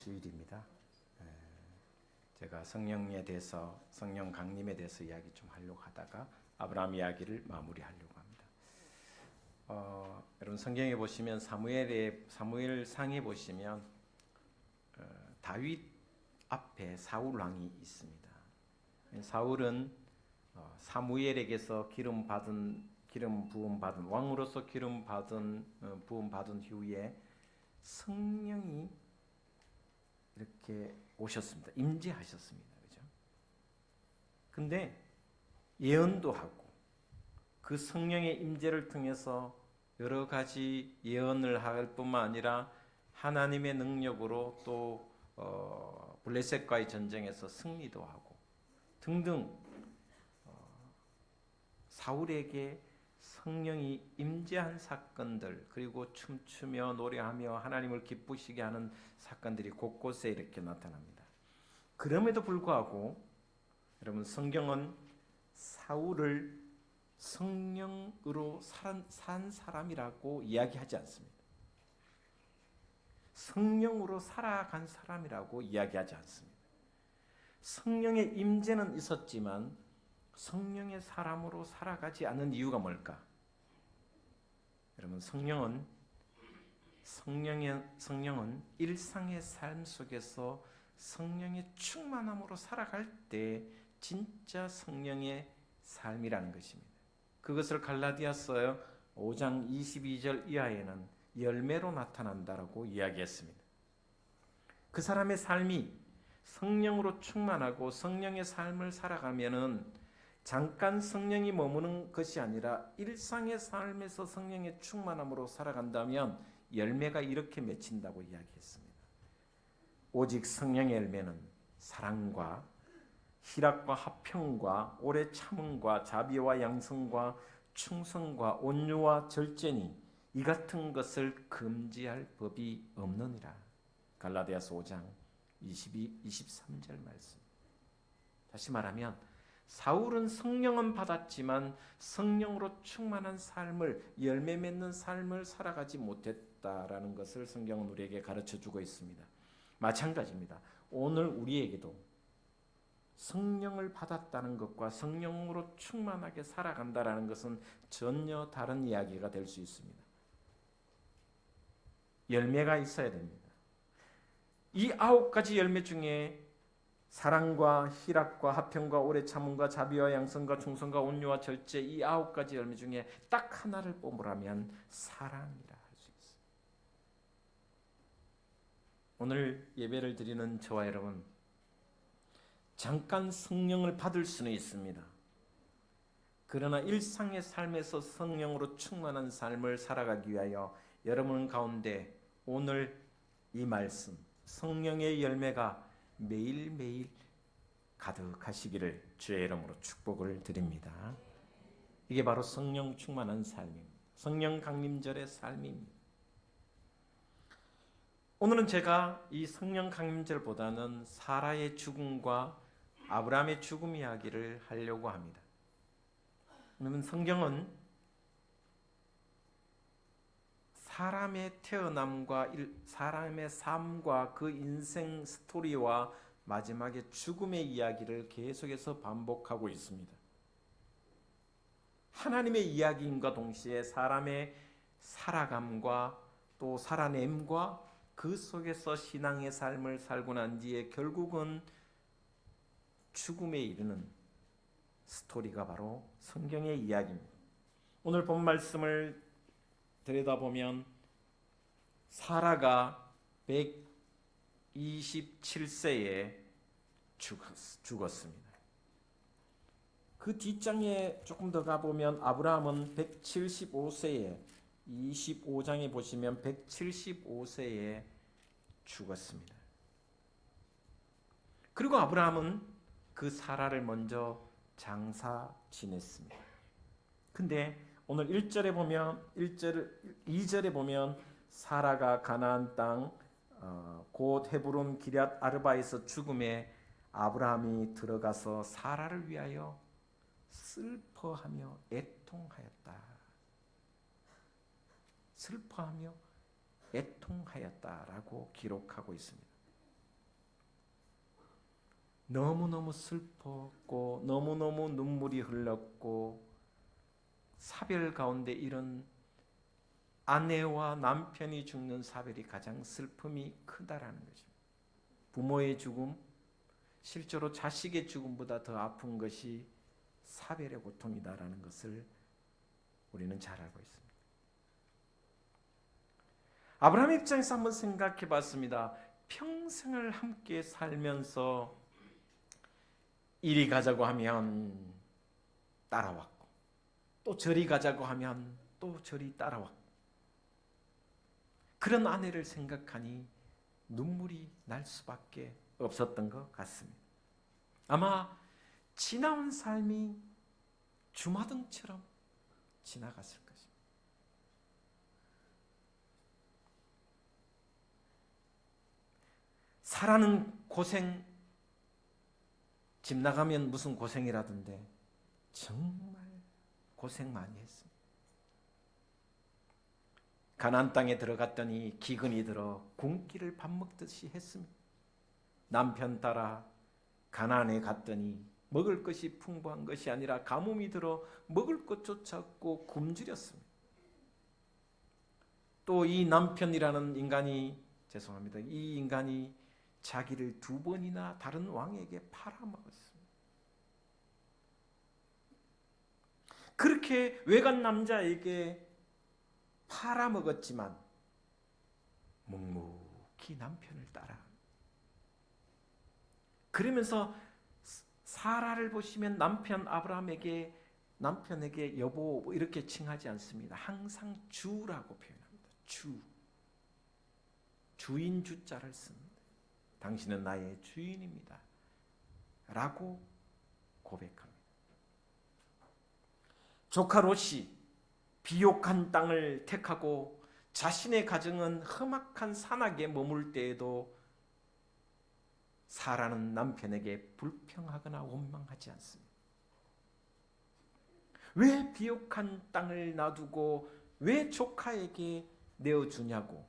주일입니다. 제가 성령에 대해서, 성령 강림에 대해서 이야기 좀 하려고 하다가 아브라함 이야기를 마무리하려고 합니다. 여러분 성경에 보시면 사무엘상에 보시면 다윗 앞에 사울 왕이 있습니다. 사울은 사무엘에게서 기름 부음 받은 왕으로서 부음 받은 후에 성령이 이렇게 오셨습니다. 임재하셨습니다. 그죠? 근데 예언도 하고 그 성령의 임재를 통해서 여러 가지 예언을 할 뿐만 아니라 하나님의 능력으로 또 블레셋과의 전쟁에서 승리도 하고 등등 사울에게 성령이 임재한 사건들, 그리고 춤추며 노래하며 하나님을 기쁘시게 하는 사건들이 곳곳에 이렇게 나타납니다. 그럼에도 불구하고 여러분 성경은 사울을 성령으로 산 사람이라고 이야기하지 않습니다. 성령으로 살아간 사람이라고 이야기하지 않습니다. 성령의 임재는 있었지만 성령의 사람으로 살아가지 않은 이유가 뭘까? 여러분 성령은 일상의 삶 속에서 성령의 충만함으로 살아갈 때 진짜 성령의 삶이라는 것입니다. 그것을 갈라디아서 5장 22절 이하에는 열매로 나타난다라고 이야기했습니다. 그 사람의 삶이 성령으로 충만하고 성령의 삶을 살아가면은 잠깐 성령이 머무는 것이 아니라 일상의 삶에서 성령의 충만함으로 살아간다면 열매가 이렇게 맺힌다고 이야기했습니다. 오직 성령의 열매는 사랑과 희락과 화평과 오래 참음과 자비와 양성과 충성과 온유와 절제니 이 같은 것을 금지할 법이 없느니라. 갈라디아서 5장 23절 말씀. 다시 말하면 사울은 성령은 받았지만 성령으로 충만한 삶을, 열매 맺는 삶을 살아가지 못했다라는 것을 성경은 우리에게 가르쳐주고 있습니다. 마찬가지입니다. 오늘 우리에게도 성령을 받았다는 것과 성령으로 충만하게 살아간다라는 것은 전혀 다른 이야기가 될 수 있습니다. 열매가 있어야 됩니다. 이 9가지 열매 중에 사랑과 희락과 화평과 오래 참음과 자비와 양성과 충성과 온유와 절제, 이 9가지 열매 중에 딱 하나를 뽑으라면 사랑이라 할 수 있어요. 오늘 예배를 드리는 저와 여러분, 잠깐 성령을 받을 수는 있습니다. 그러나 일상의 삶에서 성령으로 충만한 삶을 살아가기 위하여 여러분 가운데 오늘 이 말씀, 성령의 열매가 매일매일 가득하시기를 주의 이름으로 축복을 드립니다. 이게 바로 성령 충만한 삶입니다. 성령 강림절의 삶입니다. 오늘은 제가 이 성령 강림절보다는 사라의 죽음과 아브라함의 죽음 이야기를 하려고 합니다. 왜냐하면 성경은 사람의 태어남과 사람의 삶과 그 인생 스토리와 마지막에 죽음의 이야기를 계속해서 반복하고 있습니다. 하나님의 이야기인과 동시에 사람의 살아감과 또 살아냄과 그 속에서 신앙의 삶을 살고 난 뒤에 결국은 죽음에 이르는 스토리가 바로 성경의 이야기입니다. 오늘 본 말씀을 들여다보면 사라가 127세에 죽었습니다. 그 뒷장에 조금 더 가보면 아브라함은 175세에 25장에 보시면 175세에 죽었습니다. 그리고 아브라함은 그 사라를 먼저 장사 지냈습니다. 근데 오늘 1절에 보면 2절에 보면 사라가 가나안 땅 곧 헤브론 기럇 아르바에서 죽음에 아브라함이 들어가서 사라를 위하여 슬퍼하며 애통하였다. 슬퍼하며 애통하였다라고 기록하고 있습니다. 너무너무 슬펐고 너무너무 눈물이 흘렀고 사별 가운데 이런 아내와 남편이 죽는 사별이 가장 슬픔이 크다라는 거죠. 부모의 죽음, 실제로 자식의 죽음보다 더 아픈 것이 사별의 고통이다라는 것을 우리는 잘 알고 있습니다. 아브라함 입장에서 한번 생각해 봤습니다. 평생을 함께 살면서 이리 가자고 하면 따라왔고 또 저리 가자고 하면 또 저리 따라왔고 그런 아내를 생각하니 눈물이 날 수밖에 없었던 것 같습니다. 아마 지나온 삶이 주마등처럼 지나갔을 것입니다. 살아는 고생, 집 나가면 무슨 고생이라던데 정말 고생 많이 했습니다. 가나안 땅에 들어갔더니 기근이 들어 굶기를 밥 먹듯이 했습니다. 남편 따라 가나안에 갔더니 먹을 것이 풍부한 것이 아니라 가뭄이 들어 먹을 것조차 없고 굶주렸습니다. 또 이 남편이라는 인간이 이 인간이 자기를 2번이나 다른 왕에게 팔아먹었습니다. 그렇게 외간 남자에게 팔아먹었지만 묵묵히 남편을 따라 그러면서 사라를 보시면 남편에게 여보 이렇게 칭하지 않습니다. 항상 주라고 표현합니다. 주인 주자를 씁니다. 당신은 나의 주인입니다 라고 고백합니다. 조카 롯이 비옥한 땅을 택하고 자신의 가정은 험악한 산악에 머물 때에도 사라는 남편에게 불평하거나 원망하지 않습니다. 왜 비옥한 땅을 놔두고 왜 조카에게 내어주냐고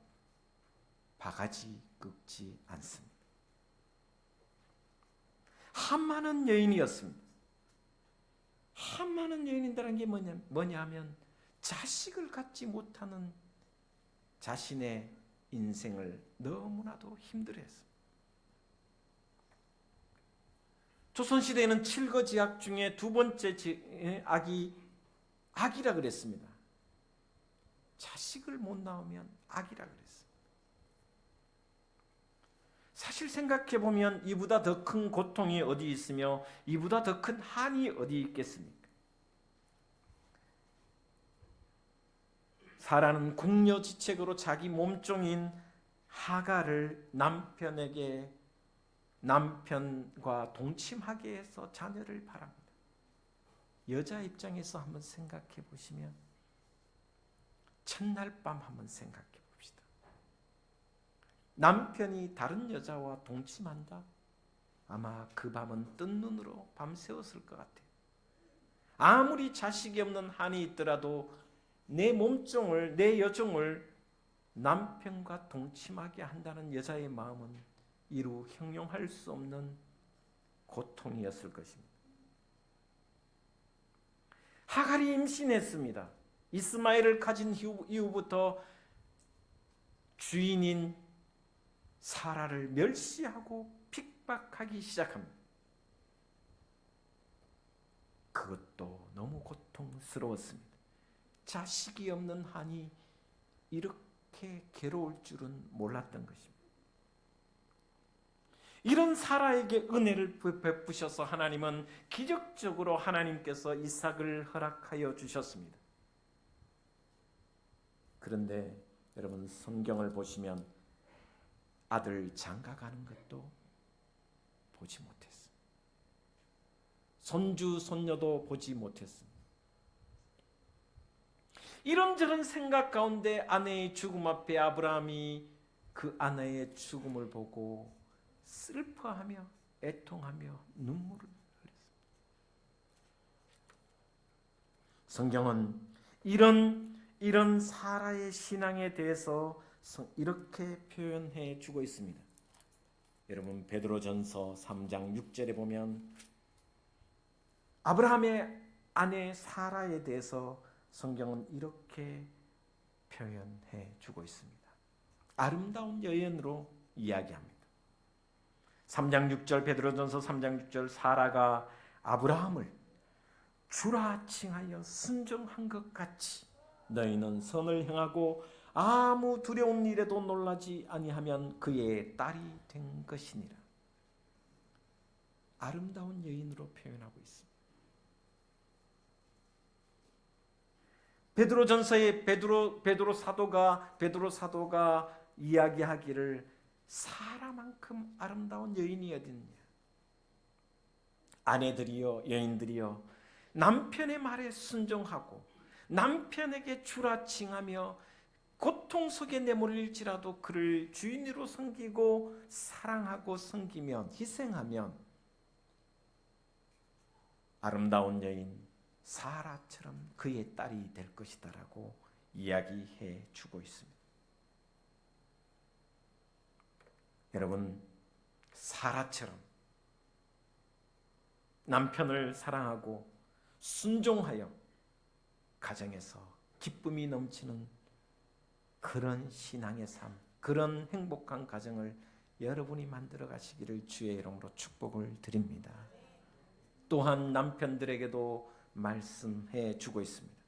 바가지 긁지 않습니다. 한많은 여인이었습니다. 한많은 여인이라는 게 뭐냐 하면 자식을 갖지 못하는 자신의 인생을 너무나도 힘들어했습니다. 조선시대에는 7거지악 중에 2번째 악이라 그랬습니다. 자식을 못 낳으면 악이라 그랬습니다. 사실 생각해 보면 이보다 더 큰 고통이 어디 있으며 이보다 더 큰 한이 어디 있겠습니까? 사라는 궁여지책으로 자기 몸종인 하갈을 남편과 동침하게 해서 자녀를 바랍니다. 여자 입장에서 한번 생각해 보시면 첫날 밤 한번 생각해 봅시다. 남편이 다른 여자와 동침한다? 아마 그 밤은 뜬 눈으로 밤새웠을 것 같아요. 아무리 자식이 없는 한이 있더라도 내 몸종을, 내 여종을 남편과 동침하게 한다는 여자의 마음은 이루 형용할 수 없는 고통이었을 것입니다. 하갈이 임신했습니다. 이스마엘을 가진 이후부터 주인인 사라를 멸시하고 핍박하기 시작합니다. 그것도 너무 고통스러웠습니다. 자식이 없는 한이 이렇게 괴로울 줄은 몰랐던 것입니다. 이런 사라에게 은혜를 베푸셔서 하나님은 기적적으로 하나님께서 이삭을 허락하여 주셨습니다. 그런데 여러분 성경을 보시면 아들 장가가는 것도 보지 못했습니다. 손주 손녀도 보지 못했습니다. 이런저런 생각 가운데 아내의 죽음 앞에 아브라함이 그 아내의 죽음을 보고 슬퍼하며 애통하며 눈물을 흘렸습니다. 성경은 이런 사라의 신앙에 대해서 이렇게 표현해 주고 있습니다. 여러분 베드로전서 3장 6절에 보면 아브라함의 아내 사라에 대해서 성경은 이렇게 표현해 주고 있습니다. 아름다운 여인으로 이야기합니다. 3장 6절 베드로전서 3장 6절 사라가 아브라함을 주라 칭하여 순종한 것 같이 너희는 선을 행하고 아무 두려운 일에도 놀라지 아니하면 그의 딸이 된 것이니라. 아름다운 여인으로 표현하고 있습니다. 베드로전서의 베드로 사도가 이야기하기를 사라만큼 아름다운 여인이 어딨냐. 아내들이여 여인들이여 남편의 말에 순종하고 남편에게 주라 칭하며 고통 속에 내몰릴지라도 그를 주인으로 섬기고 사랑하고 섬기면 희생하면 아름다운 여인 사라처럼 그의 딸이 될 것이다라고 이야기해 주고 있습니다. 여러분 사라처럼 남편을 사랑하고 순종하여 가정에서 기쁨이 넘치는 그런 신앙의 삶, 그런 행복한 가정을 여러분이 만들어 가시기를 주의 이름으로 축복을 드립니다. 또한 남편들에게도 말씀해 주고 있습니다.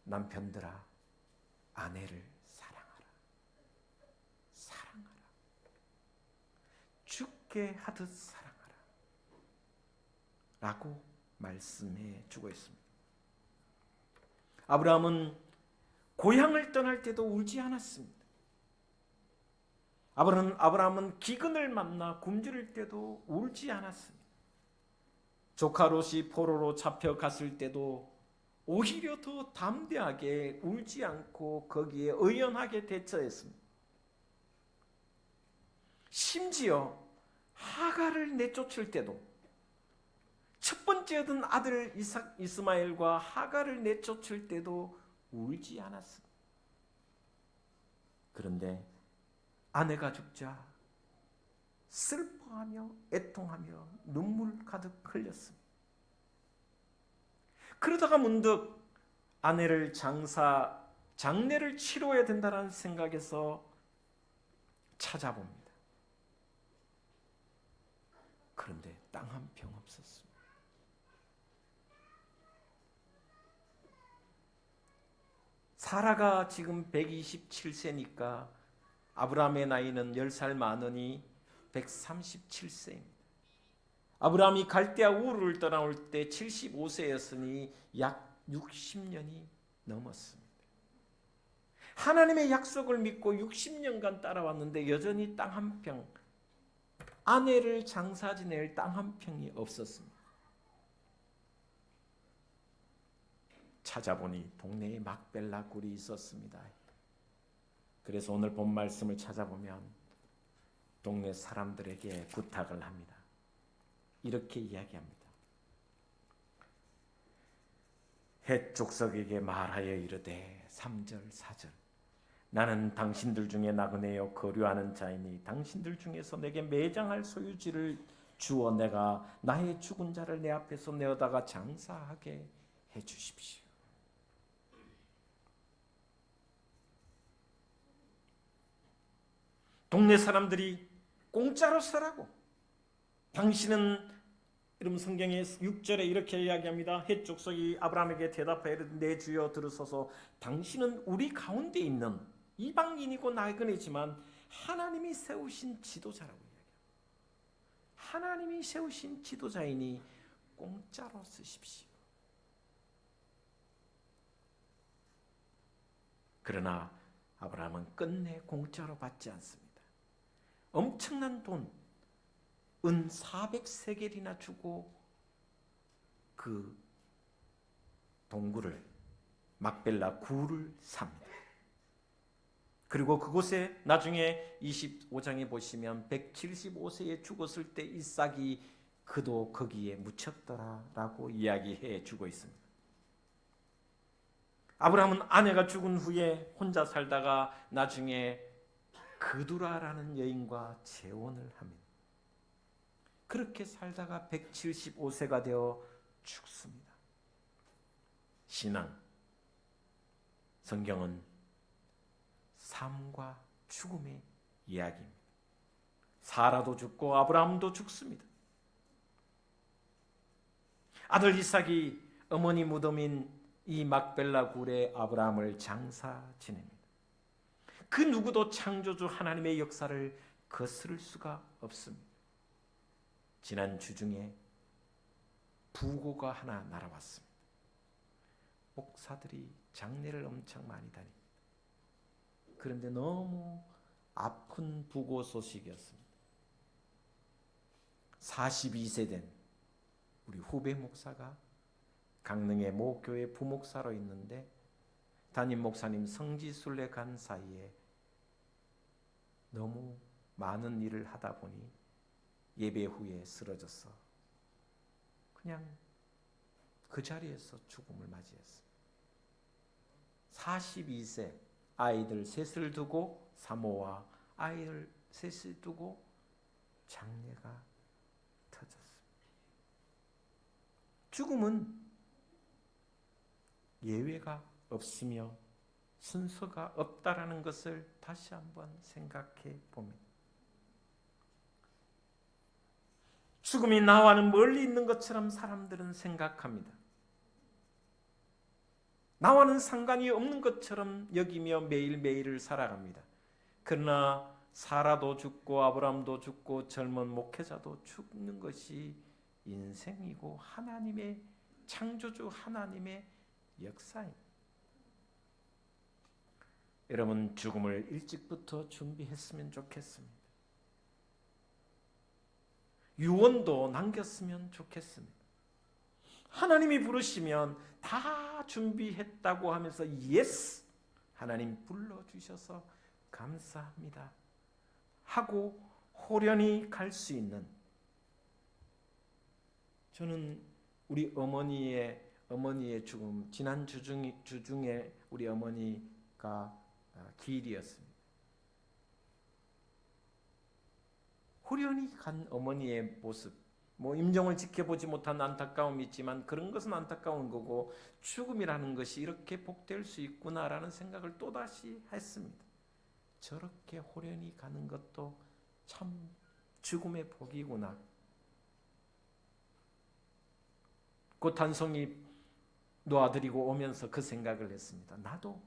남편들아 아내를 사랑하라. 사랑하라. 죽게 하듯 사랑하라. 라고 말씀해 주고 있습니다. 아브라함은 고향을 떠날 때도 울지 않았습니다. 아브라함은 기근을 만나 굶주릴 때도 울지 않았습니다. 조카 롯이 포로로 잡혀갔을 때도 오히려 더 담대하게 울지 않고 거기에 의연하게 대처했습니다. 심지어 하갈을 내쫓을 때도 첫 번째 얻은 아들 이스마엘과 하갈을 내쫓을 때도 울지 않았습니다. 그런데 아내가 죽자 슬퍼하며 애통하며 눈물 가득 흘렸습니다. 그러다가 문득 아내를 장례를 치러야 된다는 생각에서 찾아봅니다. 그런데 땅 한 평 없었습니다. 사라가 지금 127세니까 아브라함의 나이는 10살 많으니 137세입니다. 아브라함이 갈대아 우르를 떠나올 때 75세였으니 약 60년이 넘었습니다. 하나님의 약속을 믿고 60년간 따라왔는데 여전히 땅 한 평, 아내를 장사 지낼 땅 한 평이 없었습니다. 찾아보니 동네에 막벨라 굴이 있었습니다. 그래서 오늘 본 말씀을 찾아보면 동네 사람들에게 부탁을 합니다. 이렇게 이야기합니다. 헷 족속에게 말하여 이르되 3절 4절 나는 당신들 중에 나그네여 거류하는 자이니 당신들 중에서 내게 매장할 소유지를 주어 내가 나의 죽은 자를 내 앞에서 내어다가 장사하게 해 주십시오. 동네 사람들이 공짜로 쓰라고. 당신은 여러분 성경의 6절에 이렇게 이야기합니다. 헷 족속이 아브라함에게 대답하여 이르되 내 주여 들으소서 당신은 우리 가운데 있는 이방인이고 나그네지만 하나님이 세우신 지도자라고 이야기합니다. 하나님이 세우신 지도자이니 공짜로 쓰십시오. 그러나 아브라함은 끝내 공짜로 받지 않습니다. 엄청난 돈, 은 400세겔이나 주고 그 동굴을 막벨라 굴을 삽니다. 그리고 그곳에 나중에 25장에 보시면 175세에 죽었을 때 이삭이 그도 거기에 묻혔더라라고 이야기해 주고 있습니다. 아브라함은 아내가 죽은 후에 혼자 살다가 나중에 그두라라는 여인과 재혼을 합니다. 그렇게 살다가 175세가 되어 죽습니다. 신앙, 성경은 삶과 죽음의 이야기입니다. 사라도 죽고 아브라함도 죽습니다. 아들 이삭이 어머니 무덤인 이 막벨라 굴에 아브라함을 장사 지냅니다. 그 누구도 창조주 하나님의 역사를 거스를 수가 없습니다. 지난 주중에 부고가 하나 날아왔습니다. 목사들이 장례를 엄청 많이 다닙니다. 그런데 너무 아픈 부고 소식이었습니다. 42세 된 우리 후배 목사가 강릉의 모 교회 부목사로 있는데 담임 목사님 성지순례 간 사이에 너무 많은 일을 하다 보니 예배 후에 쓰러져서 그냥 그 자리에서 죽음을 맞이했습니다. 42세 아이들 셋을 두고 사모와 아이들 셋을 두고 장례가 터졌습니다. 죽음은 예외가 없으며 순서가 없다라는 것을 다시 한번 생각해 봅니다. 죽음이 나와는 멀리 있는 것처럼 사람들은 생각합니다. 나와는 상관이 없는 것처럼 여기며 매일매일을 살아갑니다. 그러나 사라도 죽고 아브라함도 죽고 젊은 목회자도 죽는 것이 인생이고 하나님의 창조주 하나님의 역사입니다. 여러분 죽음을 일찍부터 준비했으면 좋겠습니다. 유언도 남겼으면 좋겠습니다. 하나님이 부르시면 다 준비했다고 하면서 예스! 하나님 불러주셔서 감사합니다 하고 호련히 갈 수 있는, 저는 우리 어머니의 죽음, 지난 주중에 우리 어머니가 기일이었습니다. 호련히 간 어머니의 모습, 임종을 지켜보지 못한 안타까움이 있지만 그런 것은 안타까운 거고 죽음이라는 것이 이렇게 복될 수 있구나라는 생각을 또다시 했습니다. 저렇게 호련히 가는 것도 참 죽음의 복이구나. 곧 한 송이 놓아드리고 오면서 그 생각을 했습니다. 나도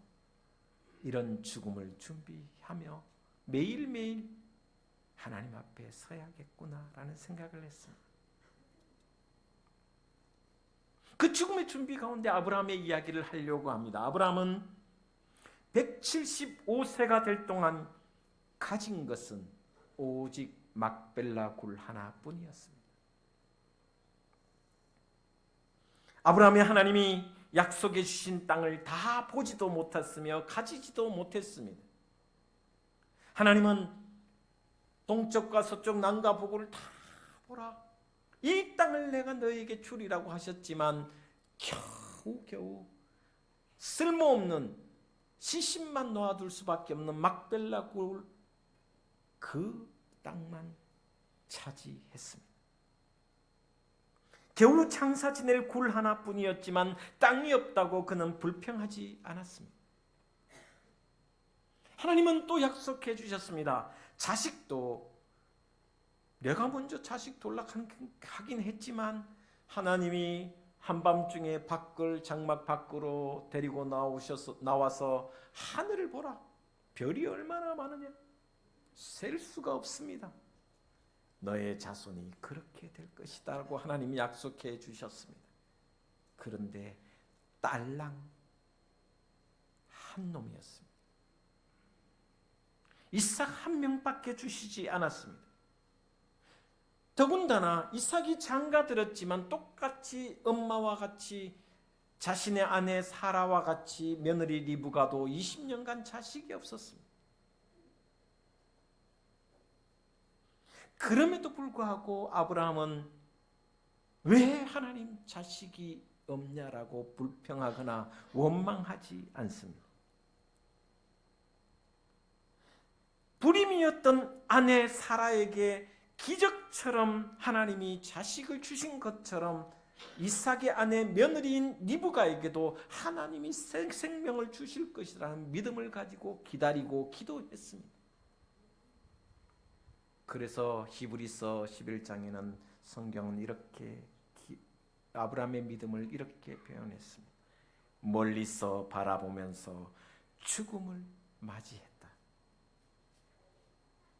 이런 죽음을 준비하며 매일매일 하나님 앞에 서야겠구나라는 생각을 했습니다. 그 죽음의 준비 가운데 아브라함의 이야기를 하려고 합니다. 아브라함은 175세가 될 동안 가진 것은 오직 막벨라 굴 하나뿐이었습니다. 아브라함의 하나님이 약속해 주신 땅을 다 보지도 못했으며 가지지도 못했습니다. 하나님은 동쪽과 서쪽 남과 북을 다 보라, 이 땅을 내가 너에게 주리라고 하셨지만 겨우 쓸모없는 시신만 놓아둘 수밖에 없는 막벨라 굴, 그 땅만 차지했습니다. 겨우 장사 지낼 굴 하나뿐이었지만 땅이 없다고 그는 불평하지 않았습니다. 하나님은 또 약속해 주셨습니다. 자식도 내가 먼저 자식 돌락하긴 했지만 하나님이 한밤중에 장막 밖으로 데리고 나와서 하늘을 보라, 별이 얼마나 많으냐, 셀 수가 없습니다. 너의 자손이 그렇게 될 것이다 라고 하나님이 약속해 주셨습니다. 그런데 딸랑 한 놈이었습니다. 이삭 한 명밖에 주시지 않았습니다. 더군다나 이삭이 장가들었지만 똑같이 엄마와 같이 자신의 아내 사라와 같이 며느리 리브가도 20년간 자식이 없었습니다. 그럼에도 불구하고 아브라함은 왜 하나님 자식이 없냐라고 불평하거나 원망하지 않습니다. 불임이었던 아내 사라에게 기적처럼 하나님이 자식을 주신 것처럼 이삭의 아내 며느리인 리브가에게도 하나님이 생명을 주실 것이라는 믿음을 가지고 기다리고 기도했습니다. 그래서 히브리서 11장에는 성경은 이렇게 아브라함의 믿음을 이렇게 표현했습니다. 멀리서 바라보면서 죽음을 맞이했다.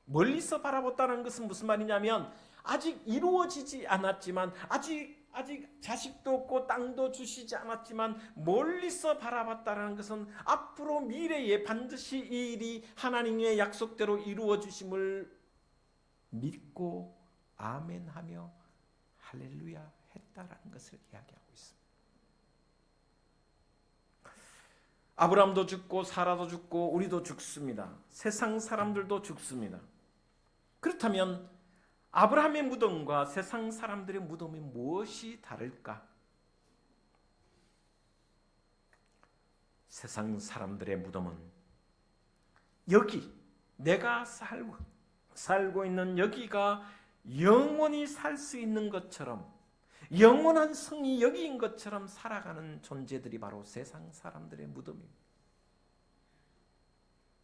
멀리서 바라봤다는 것은 무슨 말이냐면 아직 이루어지지 않았지만 아직 자식도 없고 땅도 주시지 않았지만 멀리서 바라봤다는 것은 앞으로 미래에 반드시 이 일이 하나님의 약속대로 이루어 주심을 믿고 아멘하며 할렐루야 했다라는 것을 이야기하고 있습니다. 아브라함도 죽고 사라도 죽고 우리도 죽습니다. 세상 사람들도 죽습니다. 그렇다면 아브라함의 무덤과 세상 사람들의 무덤이 무엇이 다를까? 세상 사람들의 무덤은 여기 내가 살고 있는 여기가 영원히 살 수 있는 것처럼 영원한 성이 여기인 것처럼 살아가는 존재들이 바로 세상 사람들의 무덤입니다.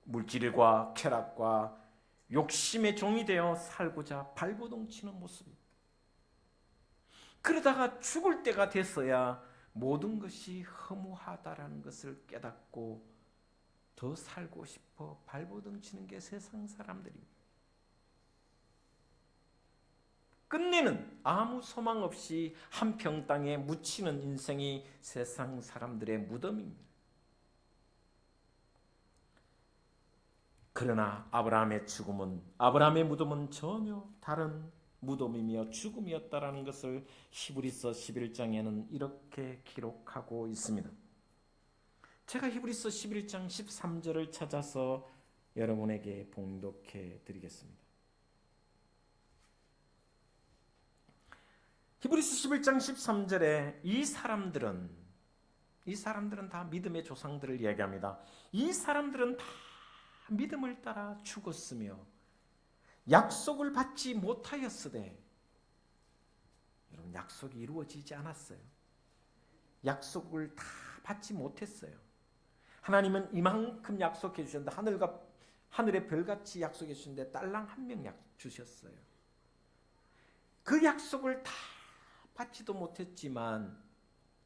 물질과 쾌락과 욕심의 종이 되어 살고자 발버둥치는 모습입니다. 그러다가 죽을 때가 됐어야 모든 것이 허무하다라는 것을 깨닫고 더 살고 싶어 발버둥치는 게 세상 사람들입니다. 끝내는 아무 소망 없이 한평 땅에 묻히는 인생이 세상 사람들의 무덤입니다. 그러나 아브라함의 무덤은 전혀 다른 무덤이며 죽음이었다라는 것을 히브리서 11장에는 이렇게 기록하고 있습니다. 제가 히브리서 11장 13절을 찾아서 여러분에게 봉독해 드리겠습니다. 히브리서 11장 13절에 이 사람들은 다 믿음의 조상들을 이야기합니다. 이 사람들은 다 믿음을 따라 죽었으며 약속을 받지 못하였으되, 여러분 약속이 이루어지지 않았어요. 약속을 다 받지 못했어요. 하나님은 이만큼 약속해 주셨는데 하늘의 별같이 약속해 주셨는데 딸랑 한 명 주셨어요. 그 약속을 다 받지도 못했지만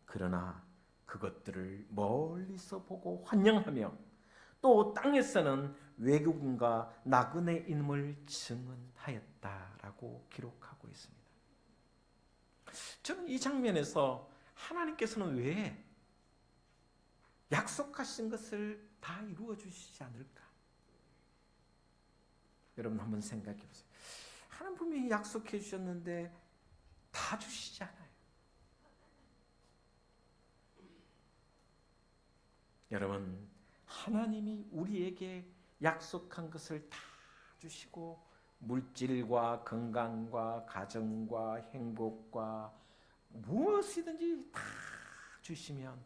그러나 그것들을 멀리서 보고 환영하며 또 땅에서는 외국인과 나그네 인물 증언하였다라고 기록하고 있습니다. 저는 이 장면에서 하나님께서는 왜 약속하신 것을 다 이루어 주시지 않을까? 여러분 한번 생각해 보세요. 하나님 분명히 약속해 주셨는데 다 주시지 않아요. 여러분 하나님이 우리에게 약속한 것을 다 주시고 물질과 건강과 가정과 행복과 무엇이든지 다 주시면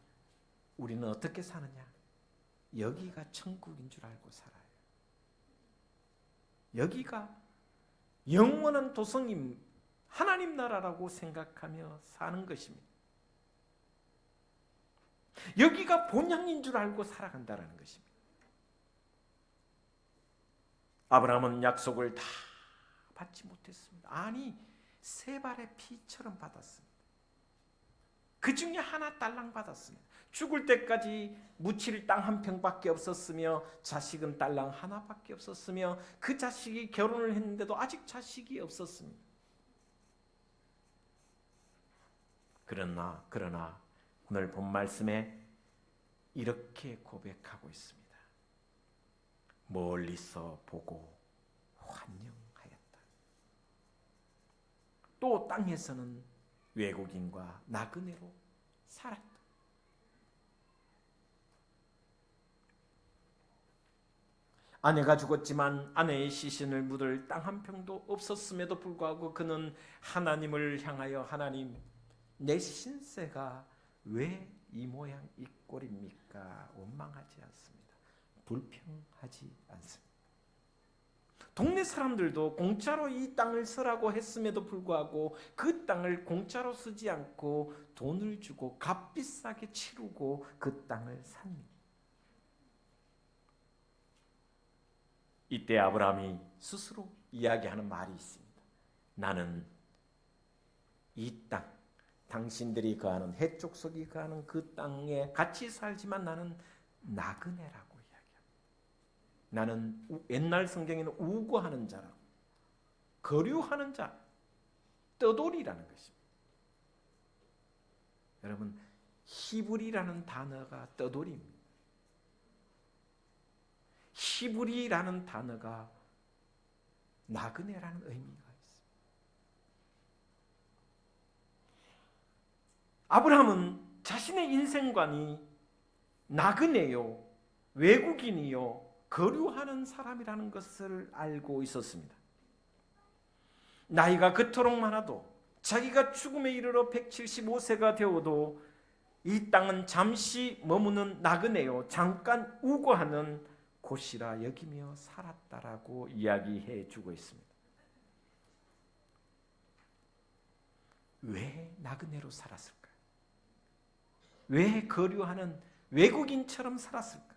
우리는 어떻게 사느냐? 여기가 천국인 줄 알고 살아요. 여기가 영원한 도성임 하나님 나라라고 생각하며 사는 것입니다. 여기가 본향인 줄 알고 살아간다는 것입니다. 아브라함은 약속을 다 받지 못했습니다. 아니 세 발의 피처럼 받았습니다. 그 중에 하나 딸랑 받았습니다. 죽을 때까지 묻힐 땅 한 평밖에 없었으며 자식은 딸랑 하나밖에 없었으며 그 자식이 결혼을 했는데도 아직 자식이 없었습니다. 그러나 오늘 본 말씀에 이렇게 고백하고 있습니다. 멀리서 보고 환영하였다. 또 땅에서는 외국인과 나그네로 살았다. 아내가 죽었지만 아내의 시신을 묻을 땅 한 평도 없었음에도 불구하고 그는 하나님을 향하여 하나님 내 신세가 왜 이 모양 이 꼴입니까? 원망하지 않습니다. 불평하지 않습니다. 동네 사람들도 공짜로 이 땅을 쓰라고 했음에도 불구하고 그 땅을 공짜로 쓰지 않고 돈을 주고 값비싸게 치르고 그 땅을 삽니다. 이때 아브라함이 스스로 이야기하는 말이 있습니다. 나는 이 땅, 당신들이 거하는 해족속이 거하는 그 땅에 같이 살지만 나는 나그네라고 이야기합니다. 나는 옛날 성경에는 우고하는 자라고, 거류하는 자, 떠돌이라는 것입니다. 여러분, 히브리라는 단어가 떠돌이입니다. 히브리라는 단어가 나그네라는 의미가 있습니다. 아브라함은 자신의 인생관이 나그네요, 외국인이요, 거류하는 사람이라는 것을 알고 있었습니다. 나이가 그토록 많아도 자기가 죽음에 이르러 175세가 되어도 이 땅은 잠시 머무는 나그네요, 잠깐 우거하는 곳이라 여기며 살았다라고 이야기해 주고 있습니다. 왜 나그네로 살았을까? 왜 거류하는 외국인처럼 살았을까?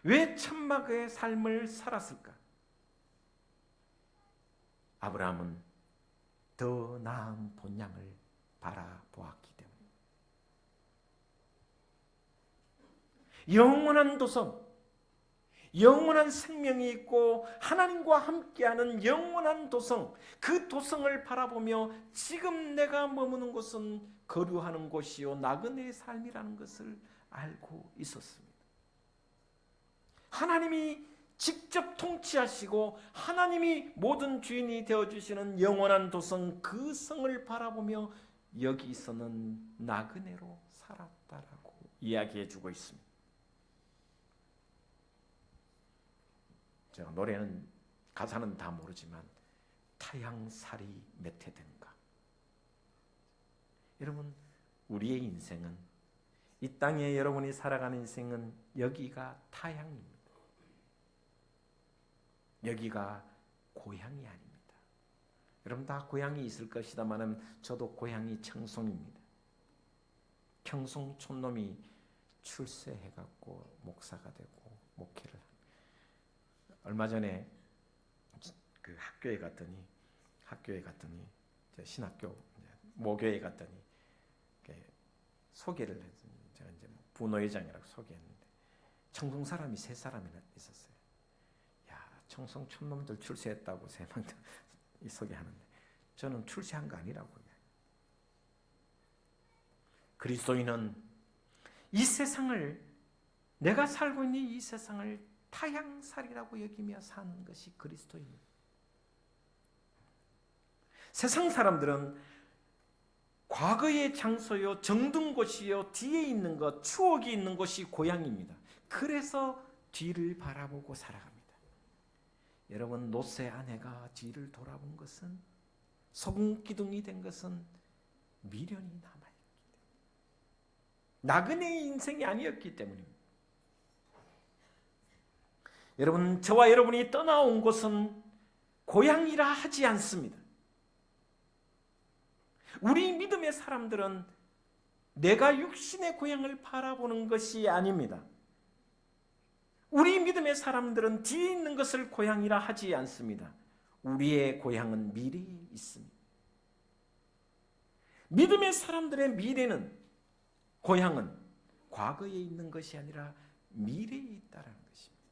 왜 천막의 삶을 살았을까? 아브라함은 더 나은 본향을 바라보았기 때문입니다. 영원한 도성, 영원한 생명이 있고 하나님과 함께하는 영원한 도성, 그 도성을 바라보며 지금 내가 머무는 곳은 거류하는 곳이요 나그네의 삶이라는 것을 알고 있었습니다. 하나님이 직접 통치하시고 하나님이 모든 주인이 되어주시는 영원한 도성, 그 성을 바라보며 여기서는 나그네로 살았다라고 이야기해 주고 있습니다. 제가 노래는 가사는 다 모르지만 타향살이 몇 해 된가. 여러분, 우리의 인생은, 이 땅에 여러분이 살아가는 인생은 여기가 타향입니다. 여기가 고향이 아닙니다. 여러분 다 고향이 있을 것이다마는 저도 고향이 청송입니다. 청송 촌놈이 출세해갖고 목사가 되고 목회를 합니다. 얼마 전에 그 학교에 갔더니 신학교 모교에 갔더니 소개를 했어요. 제가 이제 부노회장이라고 소개했는데 청송 사람이 3사람이나 있었어요. 야, 청송 촌놈들 출세했다고 3명 소개하는데 저는 출세한 거 아니라고요. 그리스도인은 이 세상을, 내가 살고 있는 이 세상을 타향살이라고 여기며 사는 것이 그리스도입니다. 세상 사람들은 과거의 장소요, 정든 곳이요, 뒤에 있는 것, 추억이 있는 곳이 고향입니다. 그래서 뒤를 바라보고 살아갑니다. 여러분, 롯의 아내가 뒤를 돌아본 것은, 소금기둥이 된 것은 미련이 남아있기 때문에, 나그네의 인생이 아니었기 때문입니다. 여러분, 저와 여러분이 떠나온 곳은 고향이라 하지 않습니다. 우리 믿음의 사람들은 내가 육신의 고향을 바라보는 것이 아닙니다. 우리 믿음의 사람들은 뒤에 있는 것을 고향이라 하지 않습니다. 우리의 고향은 미래에 있습니다. 믿음의 사람들의 미래는, 고향은 과거에 있는 것이 아니라 미래에 있다는 것입니다.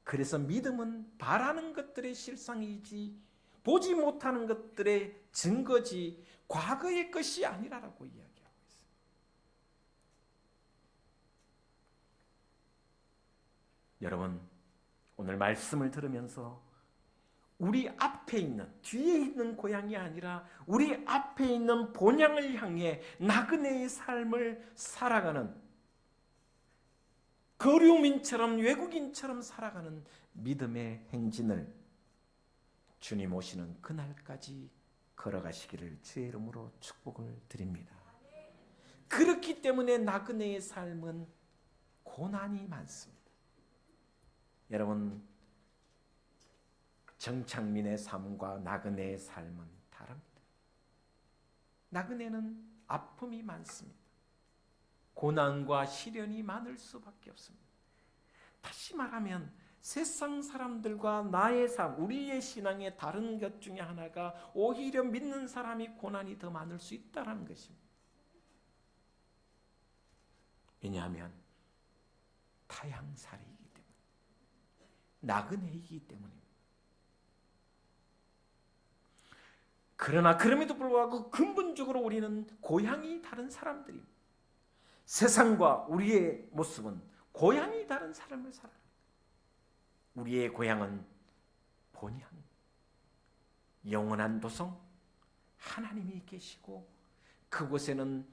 그래서 믿음은 바라는 것들의 실상이지 보지 못하는 것들의 증거지 과거의 것이 아니라고 이야기하고 있습니다. 여러분, 오늘 말씀을 들으면서 우리 앞에 있는, 뒤에 있는 고향이 아니라 우리 앞에 있는 본향을 향해 나그네의 삶을 살아가는, 거류민처럼 외국인처럼 살아가는 믿음의 행진을 주님 오시는 그날까지 걸어가시기를 주의 이름으로 축복을 드립니다. 그렇기 때문에 나그네의 삶은 고난이 많습니다. 여러분, 정창민의 삶과 나그네의 삶은 다릅니다. 나그네는 아픔이 많습니다. 고난과 시련이 많을 수밖에 없습니다. 다시 말하면 세상 사람들과 나의 삶, 우리의 신앙의 다른 것 중에 하나가 오히려 믿는 사람이 고난이 더 많을 수 있다는 것입니다. 왜냐하면 타향살이이기 때문에, 나그네이기 때문입니다. 그러나 그럼에도 불구하고 근본적으로 우리는 고향이 다른 사람들입니다. 세상과 우리의 모습은 고향이 다른 삶을 살아요. 우리의 고향은 본향, 영원한 도성, 하나님이 계시고 그곳에는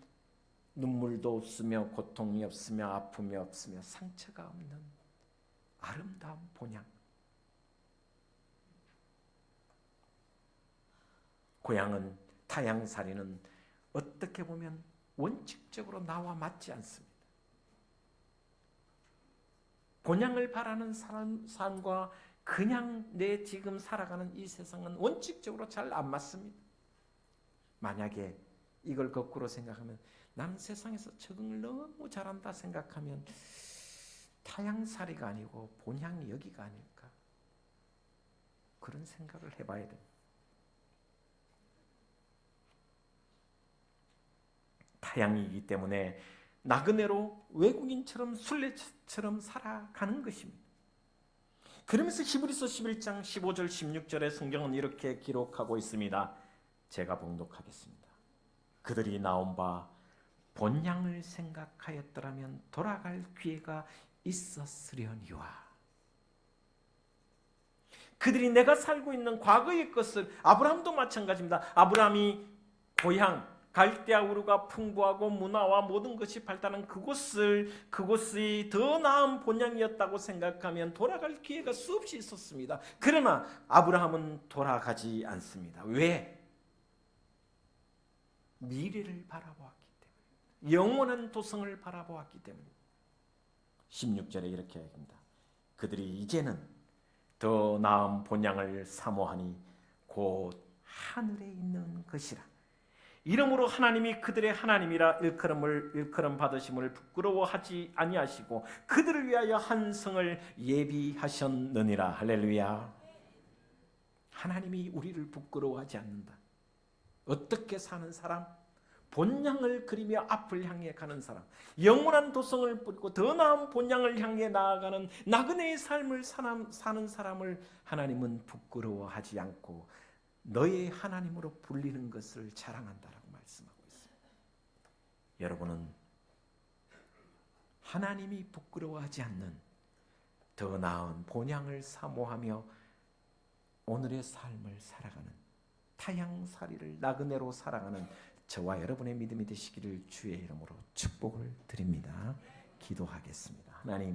눈물도 없으며 고통이 없으며 아픔이 없으며 상처가 없는 아름다운 본향. 고향은, 타향살이는 어떻게 보면 원칙적으로 나와 맞지 않습니다. 본향을 바라는 삶과 그냥 내 지금 살아가는 이 세상은 원칙적으로 잘 안 맞습니다. 만약에 이걸 거꾸로 생각하면 나는 세상에서 적응을 너무 잘한다 생각하면 타향살이가 아니고 본향이 여기가 아닐까, 그런 생각을 해봐야 됩니다. 타향이기 때문에 나그네로 외국인처럼 순례처럼 살아가는 것입니다. 그러면서 히브리서 11장 15절 16절의 성경은 이렇게 기록하고 있습니다. 제가 봉독하겠습니다. 그들이 나온 바 본향을 생각하였더라면 돌아갈 기회가 있었으려니와. 그들이 내가 살고 있는 과거의 것을, 아브라함도 마찬가지입니다. 아브라함이 고향 갈대아 우르가 풍부하고 문화와 모든 것이 발달한 그곳이 더 나은 본향이었다고 생각하면 돌아갈 기회가 수없이 있었습니다. 그러나 아브라함은 돌아가지 않습니다. 왜? 미래를 바라보았기 때문에, 영원한 도성을 바라보았기 때문에. 16절에 이렇게 얘기합니다. 그들이 이제는 더 나은 본향을 사모하니 곧 하늘에 있는 것이라. 이러므로 하나님이 그들의 하나님이라 일컬음 받으심을 부끄러워하지 아니하시고 그들을 위하여 한 성을 예비하셨느니라. 할렐루야. 하나님이 우리를 부끄러워하지 않는다. 어떻게 사는 사람? 본향을 그리며 앞을 향해 가는 사람, 영원한 도성을 뿌리고 더 나은 본향을 향해 나아가는 나그네의 삶을 사는 사람을 하나님은 부끄러워하지 않고 너의 하나님으로 불리는 것을 자랑한다라고 말씀하고 있습니다. 여러분은 하나님이 부끄러워하지 않는 더 나은 본향을 사모하며 오늘의 삶을 살아가는, 타향살이를 나그네로 살아가는 저와 여러분의 믿음이 되시기를 주의 이름으로 축복을 드립니다. 기도하겠습니다. 하나님,